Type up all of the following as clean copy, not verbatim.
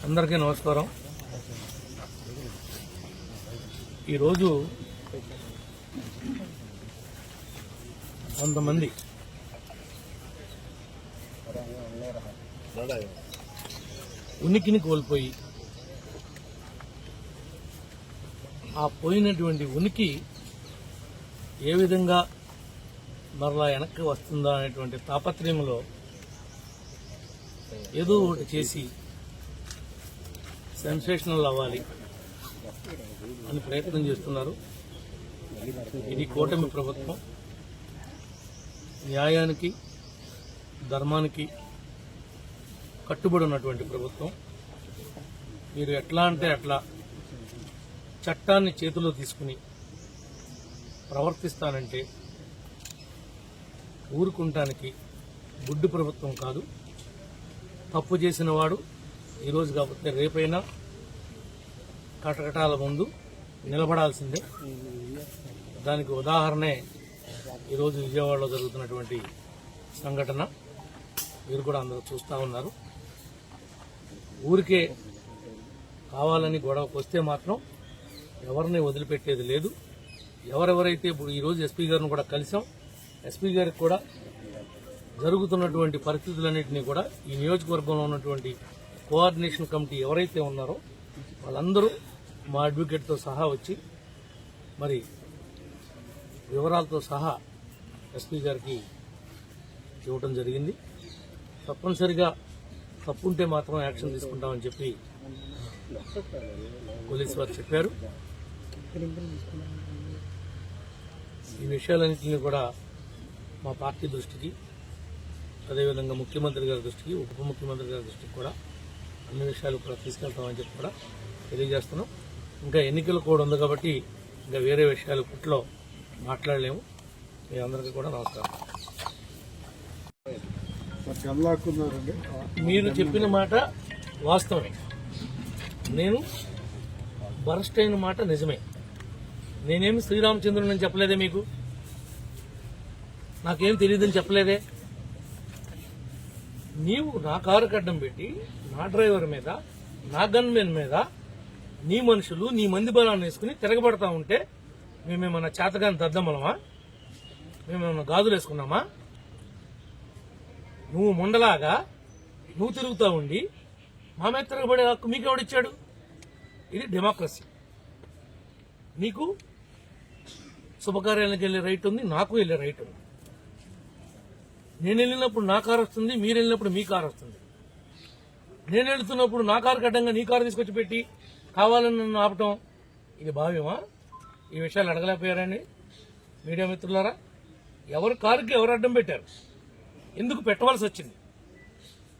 అందరికీ నమస్కారం. ఈరోజు కొంతమంది ఉనికిని కోల్పోయి ఆ పోయినటువంటి ఉనికి ఏ విధంగా మరలా వెనక్కి వస్తుందా అనేటువంటి తాపత్రయంలో ఏదో ఒకటి చేసి సెన్సేషనల్ అవ్వాలి అని ప్రయత్నం చేస్తున్నారు. ఇది కూటమి ప్రభుత్వం న్యాయానికి ధర్మానికి కట్టుబడి ఉన్నటువంటి ప్రభుత్వం. మీరు ఎట్లా అంటే అట్లా చట్టాన్ని చేతిలో తీసుకుని ప్రవర్తిస్తానంటే ఊరుకుంటానికి గుడ్డు ప్రభుత్వం కాదు. తప్పు చేసిన వాడు ఈరోజు కాకపోతే రేపైనా కటకటాల ముందు నిలబడాల్సిందే. దానికి ఉదాహరణే ఈరోజు విజయవాడలో జరుగుతున్నటువంటి సంఘటన. మీరు కూడా అందరూ చూస్తూ ఉన్నారు. ఊరికే కావాలని గొడవకు వస్తే మాత్రం ఎవరిని వదిలిపెట్టేది లేదు. ఎవరెవరైతే ఇప్పుడు ఈరోజు ఎస్పీ గారిని కూడా కలిసాం. ఎస్పీ గారికి కూడా జరుగుతున్నటువంటి పరిస్థితులన్నింటినీ కూడా ఈ నియోజకవర్గంలో ఉన్నటువంటి కోఆర్డినేషన్ కమిటీ ఎవరైతే ఉన్నారో వాళ్ళందరూ మా అడ్వకేట్తో సహా వచ్చి మరి వివరాలతో సహా ఎస్పీ గారికి ఇవ్వడం జరిగింది. తప్పనిసరిగా తప్పుంటే మాత్రం యాక్షన్ తీసుకుంటామని చెప్పి పోలీసు వారు చెప్పారు. ఈ విషయాలన్నింటినీ కూడా మా పార్టీ దృష్టికి, అదేవిధంగా ముఖ్యమంత్రి గారి దృష్టికి, ఉప ముఖ్యమంత్రి గారి దృష్టికి కూడా అన్ని విషయాలు కూడా తీసుకెళ్తామని చెప్పి కూడా తెలియజేస్తున్నాం. ఇంకా ఎన్నికలు కూడా ఉంది కాబట్టి ఇంకా వేరే విషయాలు ఇప్పట్లో మాట్లాడలేము. మీ అందరికీ కూడా నమస్కారం. మీరు చెప్పిన మాట వాస్తవమే. నేను బరస్ట్ అయిన మాట నిజమే. నేనేమి శ్రీరామచంద్రుని చెప్పలేదే, మీకు నాకేం తెలియదని చెప్పలేదే. నీవు నా కారు కడ్డం పెట్టి నా డ్రైవర్ మీద, నా గన్మెన్ మీద నీ మనుషులు నీ మంది బలాన్ని వేసుకుని తిరగబడతా ఉంటే మేమేమన్నా చేతగాని దద్దమ్మలమా? మేమేమన్నా గాజులు వేసుకున్నామా? నువ్వు ముండలాగా నువ్వు తిరుగుతూ ఉండి మా మీద తిరగబడే హక్కు మీకెవడిచ్చాడు? ఇది డెమోక్రసీ. నీకు శుభకార్యాలకు వెళ్లే రైట్ ఉంది, నాకు వెళ్లే రైట్ ఉంది. నేను వెళ్ళినప్పుడు నా కారు వస్తుంది, మీరు వెళ్ళినప్పుడు మీ కారు వస్తుంది. నేను వెళుతున్నప్పుడు నా కారు కడ్డంగా నీ కారు తీసుకొచ్చి పెట్టి కావాలని నన్ను ఆపటం ఇది భావ్యమా? ఈ విషయాలు అడగలేకపోయారండి మీడియా మిత్రులారా? ఎవరి కారుకి ఎవరు అడ్డం పెట్టారు? ఎందుకు పెట్టవలసి వచ్చింది?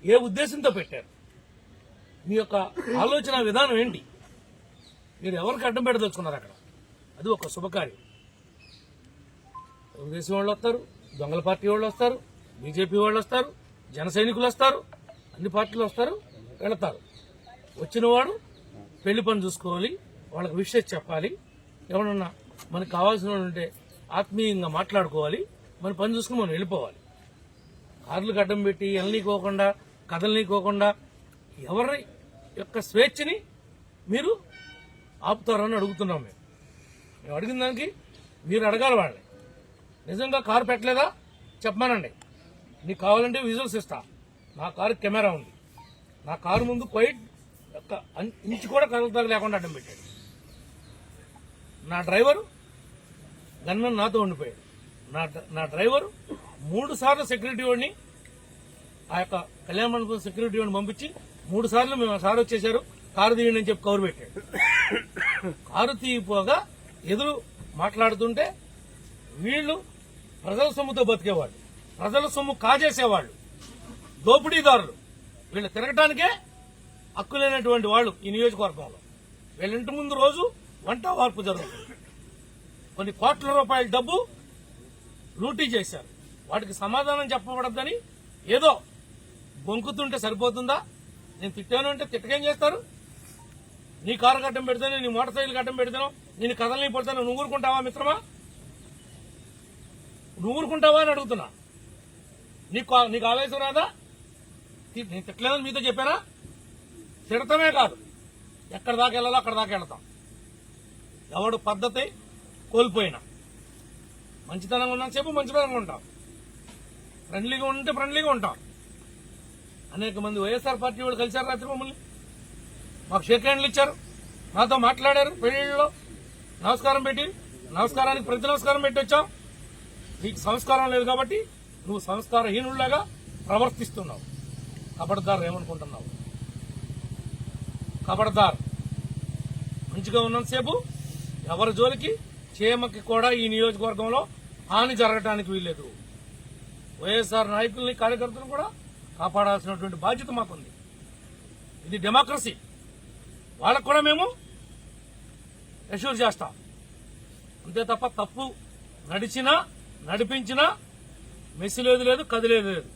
ఏ ఉద్దేశంతో పెట్టారు? మీ యొక్క ఆలోచన విధానం ఏంటి? మీరు ఎవరికి అడ్డం పెట్టదలుచుకున్నారు అక్కడ? అది ఒక శుభకార్యం. తెలుగుదేశం వాళ్ళు వస్తారు, దొంగల పార్టీ వాళ్ళు వస్తారు, బీజేపీ వాళ్ళు వస్తారు, జన సైనికులు వస్తారు, అన్ని పార్టీలు వస్తారు, వెళతారు. వచ్చినవాడు పెళ్లి పని చూసుకోవాలి, వాళ్ళకి విషయం చెప్పాలి. ఎవరన్నా మనకు కావాల్సిన వాళ్ళు ఉంటే ఆత్మీయంగా మాట్లాడుకోవాలి, మన పని చూసుకుని మనం వెళ్ళిపోవాలి. కార్లు అడ్డం పెట్టి వెళ్ళనీకోకుండా, కదలనీకోకుండా ఎవరి యొక్క స్వేచ్ఛని మీరు ఆపుతారని అడుగుతున్నాం. మేము అడిగిన దానికి మీరు అడగాలి వాళ్ళని. నిజంగా కారు పెట్టలేదా చెప్పమానండి. నీకు కావాలంటే విజువల్స్ ఇస్తా. నా కారు కెమెరా ఉంది. నా కారు ముందు క్వైట్ ఇంచు కూడా కదలతాగా లేకుండా అడ్డం పెట్టాడు. నా డ్రైవరు గన్మన్ నాతో ఉండిపోయాడు. నా డ్రైవరు 3 సార్లు సెక్యూరిటీ వాడిని, ఆ యొక్క కళ్యాణ మండపం సెక్యూరిటీ వాడిని పంపించి 3 సార్లు మేము సార్ వచ్చేసారు కారు తీయండి అని చెప్పి కవర్ పెట్టాడు. కారు తీయిపోగా ఎదురు మాట్లాడుతుంటే వీళ్ళు ప్రజల సొమ్ముతో బతికేవాళ్ళు, ప్రజల సొమ్ము కాజేసేవాళ్ళు, దోపిడీదారులు. వీళ్ళు తిరగటానికే హక్కు లేనటువంటి వాళ్ళు ఈ నియోజకవర్గంలో. వీళ్ళ ఇంటి ముందు రోజు వంట వార్పు జరుగుతుంది. కొన్ని కోట్ల రూపాయల డబ్బు లూటీ చేశారు. వాటికి సమాధానం చెప్పబడద్దని ఏదో బొంకుతుంటే సరిపోతుందా? నేను తిట్టాను అంటే తిట్టకేం చేస్తారు? నీ కారు గడ్డం పెడతాను, నీ మోటార్ సైకిల్ గడ్డం పెడతాను, నేను కథలని పడతాను. నువ్వు ఊరుకుంటావా మిత్రమా? నువ్వు ఊరుకుంటావా అని అడుగుతున్నా. నీకు ఆవేశం రాదా? నేను తిట్టలేదని మీతో చెప్పానా? తిడతమే కాదు, ఎక్కడి దాకా వెళ్ళాలో అక్కడ దాకా వెళతాం. ఎవడు పద్ధతి కోల్పోయినా మంచితనంగా ఉన్నంతసేపు మంచితనంగా ఉంటాం, ఫ్రెండ్లీగా ఉంటే ఫ్రెండ్లీగా ఉంటాం. అనేక మంది వైఎస్ఆర్ పార్టీ వాళ్ళు కలిశారు రాత్రి మమ్మల్ని, మాకు షేక్ హ్యాండ్లు ఇచ్చారు, నాతో మాట్లాడారు పెళ్లిళ్ళలో, నమస్కారం పెట్టి నమస్కారానికి ప్రతి నమస్కారం పెట్టి వచ్చావు. నీకు సంస్కారం లేదు కాబట్టి నువ్వు సంస్కారహీనుల్లాగా ప్రవర్తిస్తున్నావు. కబడ్దార్ ఏమనుకుంటున్నావు? కబడ్దార్. మంచిగా ఉన్నంతసేపు ఎవరి జోలికి చీమకి కూడా ఈ నియోజకవర్గంలో హాని జరగడానికి వీల్లేదు. వైఎస్ఆర్ నాయకుల్ని కార్యకర్తలను కూడా కాపాడాల్సినటువంటి బాధ్యత మాకుంది. ఇది డెమోక్రసీ. వాళ్ళకు కూడా మేము అష్యూర్ చేస్తాం. అంతే తప్ప తప్పు నడిచినా నడిపించినా మెస్సిలేదు లేదు, కదిలేదు లేదు.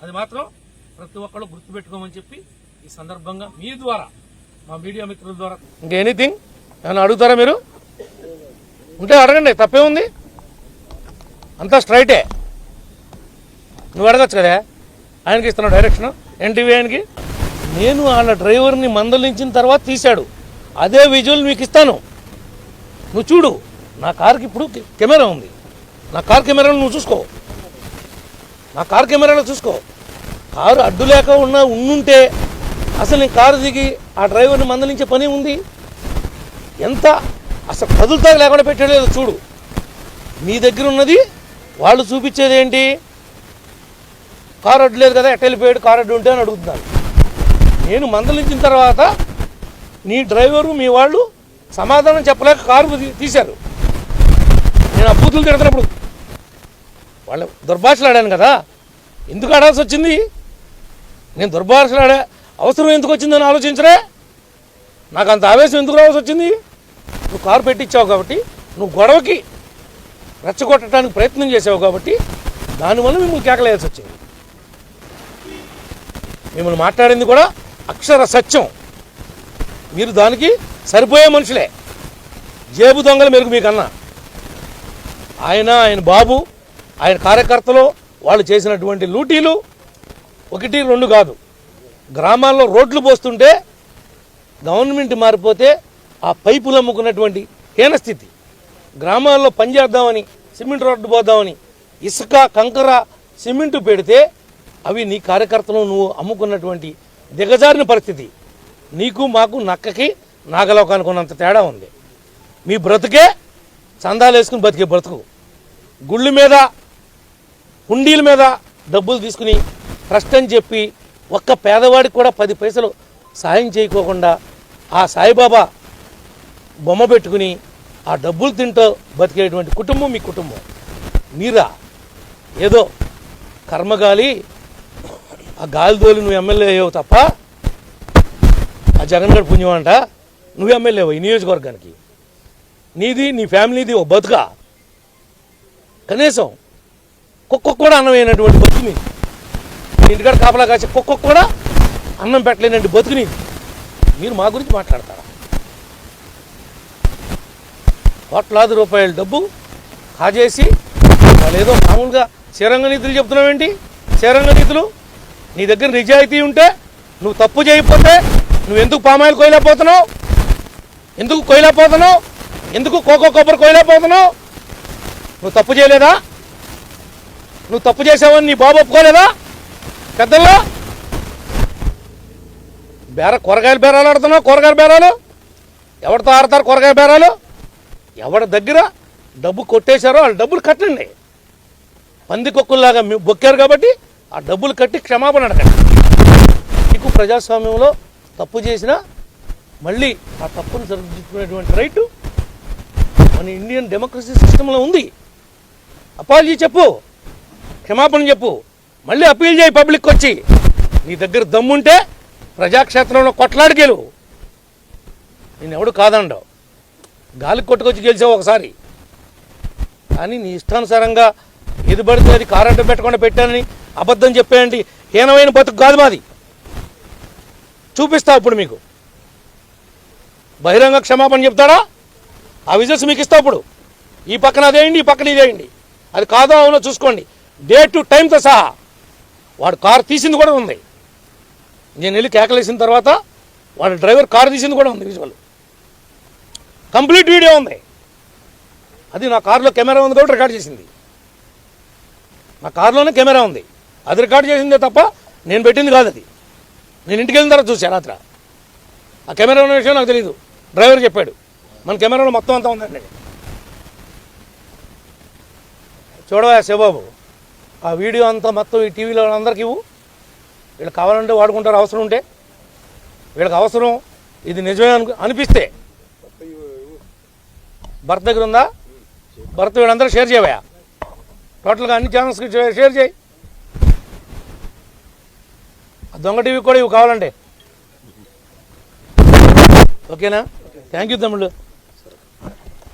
అది మాత్రం ప్రతి ఒక్కళ్ళు గుర్తుపెట్టుకోమని చెప్పి ఈ సందర్భంగా మీ ద్వారా, మా మీడియా మిత్రుల ద్వారా. ఇంకా ఎనీథింగ్ ఏమైనా అడుగుతారా మీరు? ఉంటే అడగండి, తప్పే ఉంది. అంతా స్ట్రైటే. నువ్వు అడగచ్చు కదా, ఆయనకి ఇస్తున్నావు డైరెక్షన్ ఎన్టీవీ ఆయనకి. నేను వాళ్ళ డ్రైవర్ని మందలించిన తర్వాత తీశాడు, అదే విజువల్ మీకు ఇస్తాను, నువ్వు చూడు. నా కార్కి ఇప్పుడు కెమెరా ఉంది, నా కార్ కెమెరాలో నువ్వు చూసుకో, నా కార్ కెమెరాలో చూసుకో. కారు అడ్డు లేక ఉండుంటే అసలు నేను కారు దిగి ఆ డ్రైవర్ని మందలించే పని ఉంది? ఎంత అసలు కదులుతా లేకుండా పెట్టలేదు చూడు. మీ దగ్గర ఉన్నది వాళ్ళు చూపించేది ఏంటి? కారు అడ్డు లేదు కదా, ఎట్ట వెళ్ళిపోయాడు, కారు అడ్డు ఉంటే అని అడుగుతున్నారు. నేను మందలించిన తర్వాత నీ డ్రైవరు మీ వాళ్ళు సమాధానం చెప్పలేక కారు తీశారు. నేను ఆ బూతులు తిడుతున్నప్పుడు వాళ్ళ దుర్భాషలు ఆడాను కదా, ఎందుకు ఆడాల్సి వచ్చింది? నేను దుర్భాషలు ఆడా అవసరం ఎందుకు వచ్చిందని ఆలోచించరే? నాకు అంత ఆవేశం ఎందుకు రావాల్సి వచ్చింది? నువ్వు కారు పెట్టించావు కాబట్టి, నువ్వు గొడవకి రెచ్చగొట్టడానికి ప్రయత్నం చేసావు కాబట్టి దానివల్ల మిమ్మల్ని కేకలేయాల్సి వచ్చింది. మిమ్మల్ని మాట్లాడింది కూడా అక్షర సత్యం. మీరు దానికి సరిపోయే మనుషులే. జేబు దొంగల మెరుగు మీకన్నా. ఆయన బాబు, ఆయన కార్యకర్తలు వాళ్ళు చేసినటువంటి లూటీలు 1, 2 కాదు. గ్రామాల్లో రోడ్లు పోస్తుంటే గవర్నమెంట్ మారిపోతే ఆ పైపులు అమ్ముకున్నటువంటి హీనస్థితి. గ్రామాల్లో పనిచేద్దామని సిమెంట్ రోడ్డు పోద్దామని ఇసుక, కంకర, సిమెంటు పెడితే అవి నీ కార్యకర్తలు నువ్వు అమ్ముకున్నటువంటి దిగజారిన పరిస్థితి. నీకు మాకు నక్కకి నాగలోకానికి ఉన్నంత తేడా ఉంది. మీ బ్రతుకే చందాలు వేసుకుని బతికే బ్రతుకు. గుళ్ళ మీద, హుండీల మీద డబ్బులు తీసుకుని ట్రస్ట్ అని చెప్పి ఒక్క పేదవాడికి కూడా 10 పైసలు సాయం చేయకోకుండా ఆ సాయిబాబా బొమ్మ పెట్టుకుని ఆ డబ్బులు తింటూ బతికేటువంటి కుటుంబం మీ కుటుంబం. మీరా ఏదో కర్మగాలి ఆ గాలిదోలి నువ్వు ఎమ్మెల్యే అయ్యావు తప్ప, ఆ జగన్ గారి పుణ్యం అంట నువ్వు ఎమ్మెల్యే అయ్యావు ఈ నియోజకవర్గానికి. నీది నీ ఫ్యామిలీది ఓ బతుక. కనీసం కుక్కకు కూడా అన్నం అయినటువంటి బతుకు నీది. ఇంటికాడ కాపలా కాసే కుక్కకు కూడా అన్నం పెట్టలేనండి బతుకు నీది. మీరు మా గురించి మాట్లాడతారా? కోట్లాది రూపాయల డబ్బు కాజేసి వాళ్ళు ఏదో మామూలుగా శ్రీరంగ నీతులు చెప్తున్నావేంటి? శ్రీరంగ నీతులు నీ దగ్గర నిజాయితీ ఉంటే, నువ్వు తప్పు చేయకపోతే నువ్వు ఎందుకు పామాయిల్ కోయలేకపోతున్నావు? ఎందుకు కోయలేకపోతున్నావు? ఎందుకు కోకో కొబ్బరి కోయలేకపోతున్నావు? నువ్వు తప్పు చేయలేదా? నువ్వు తప్పు చేసావని నీ బాబు ఒప్పుకోలేదా? పెద్దల్లో కూరగాయల బేరాలు ఆడుతున్నావు. కూరగాయల బేరాలు ఎవరితో ఆడతారు? కూరగాయల బేరాలు ఎవరి దగ్గర డబ్బు కొట్టేశారో వాళ్ళ డబ్బులు కట్టండి. పందికొక్కుల్లాగా బొక్కారు కాబట్టి ఆ డబ్బులు కట్టి క్షమాపణ అడగండి. మీకు ప్రజాస్వామ్యంలో తప్పు చేసినా మళ్ళీ ఆ తప్పును సరిదిద్దుకునేటువంటి రైటు మన ఇండియన్ డెమోక్రసీ సిస్టంలో ఉంది. అపాలజీ చెప్పు, క్షమాపణ చెప్పు, మళ్ళీ అప్పీల్ చేయి పబ్లిక్ వచ్చి. నీ దగ్గర దమ్ముంటే ప్రజాక్షేత్రంలో కొట్లాడి గెలువు. నేను ఎవడు కాదండవు, గాలికి కొట్టుకొచ్చి గెలిచావు ఒకసారి. కానీ నీ ఇష్టానుసారంగా ఏది పడితే అది కారంట పెట్టకుండా పెట్టానని అబద్ధం చెప్పేయండి హీనమైన బతుకు కాదు మాది. చూపిస్తా ఇప్పుడు మీకు. బహిరంగ క్షమాపణ చెప్తాడా? ఆ విజువల్స్ మీకు ఇస్తా. ఇప్పుడు ఈ పక్కన అదేయండి, ఈ పక్కన ఇదేయండి. అది కాదో అవునో చూసుకోండి, డేట్ టైంతో సహా. వాడు కారు తీసింది కూడా ఉంది. నేను వెళ్ళి కేకలేసిన తర్వాత వాళ్ళ డ్రైవర్ కారు తీసింది కూడా ఉంది విజువల్, కంప్లీట్ వీడియో ఉంది. అది నా కారులో కెమెరా ఉంది కాబట్టి రికార్డ్ చేసింది. నా కారులోనే కెమెరా ఉంది, అది రికార్డ్ చేసిందే తప్ప నేను పెట్టింది కాదు. అది నేను ఇంటికి వెళ్ళిన తర్వాత చూసా రాత్రి. ఆ కెమెరా ఉన్న విషయం నాకు తెలియదు, డ్రైవర్ చెప్పాడు మన కెమెరాలో మొత్తం అంతా ఉందండి. చూడవా శివబాబు, ఆ వీడియో అంతా మొత్తం ఈ టీవీలో అందరికీ ఇవ్వు. వీళ్ళకి కావాలంటే వాడుకుంటారు, అవసరం ఉంటే. వీళ్ళకి అవసరం ఇది నిజమే అనిపిస్తే. భర్త దగ్గర ఉందా? భర్త వీళ్ళందరూ షేర్ చేయవా, టోటల్గా అన్ని ఛానల్స్కి షేర్ చేయి. దొంగ టీవీ కూడా ఇవి కావాలంటే. ఓకేనా? థ్యాంక్ యూ తమ్ముళ్ళు.